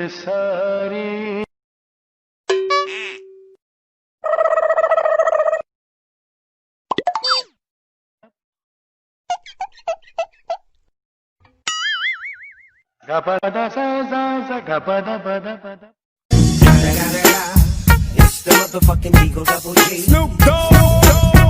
सारी गपदा सा सा सा गपदा पदा पदा. It's the motherfucking Eagle Double G. Snoop Dogg.